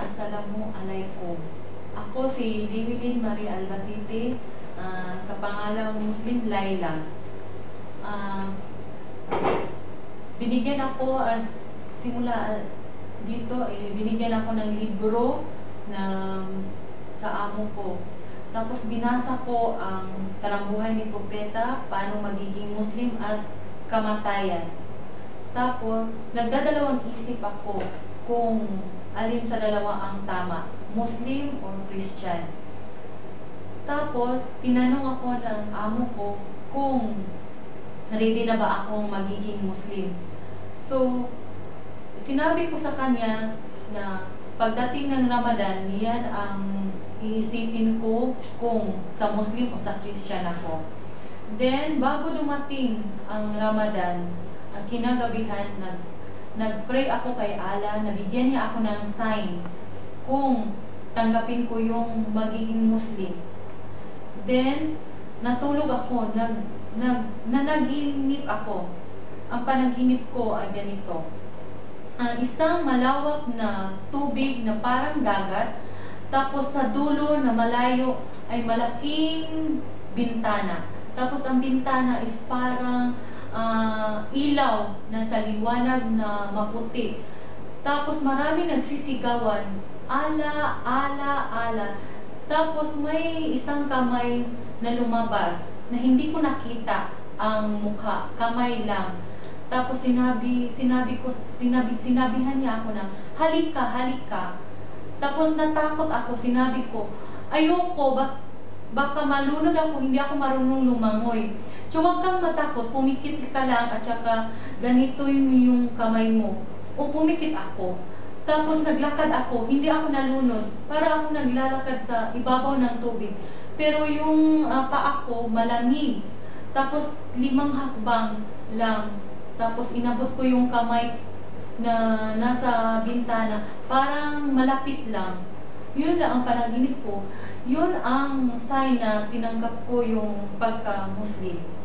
Assalamualaikum. Ako si Liwilin Marie Albacete, sa pangalang Muslim Laila. Ah, binigyan ako simula dito, binigyan ako ng libro sa amo ko. Tapos binasa ko ang talambuhay ni Propeta, paano magiging Muslim at kamatayan. Tapos, nagdadalawang isip ako kung alin sa dalawa ang tama, Muslim or Christian. Tapos, tinanong ako ng amo ko kung ready na ba akong magiging Muslim. So, sinabi ko sa kanya na pagdating ng Ramadan, yan ang iisipin ko kung sa Muslim o sa Christian ako. Then, bago dumating ang Ramadan, kinagabihan, nag-pray ako kay Allah, nabigyan niya ako ng sign kung tanggapin ko yung magiging Muslim. Then, natulog ako, nanaginip ako. Ang panaginip ko ay ganito. Isang malawak na tubig na parang dagat, tapos sa dulo na malayo ay malaking bintana. Tapos ang bintana is parang ilaw na sa liwanag na maputi. Tapos marami nagsisigawan, ala, ala, ala. Tapos may isang kamay na lumabas na hindi ko nakita ang mukha, kamay lang. Tapos sinabihan niya ako na, halika, halika. Tapos natakot ako, sinabi ko, ayoko, baka malunod ako, hindi ako marunong lumangoy. So, huwag kang matakot, pumikit ka lang at saka ganito yung kamay mo. O pumikit ako. Tapos naglakad ako, hindi ako nalunod. Para ako naglalakad sa ibabaw ng tubig. Pero yung paa ko malamig. Tapos 5 hakbang lang. Tapos inabot ko yung kamay na nasa bintana. Parang malapit lang. Yun lang ang panaginip ko. Yun ang sign na tinanggap ko yung pagka-Muslim.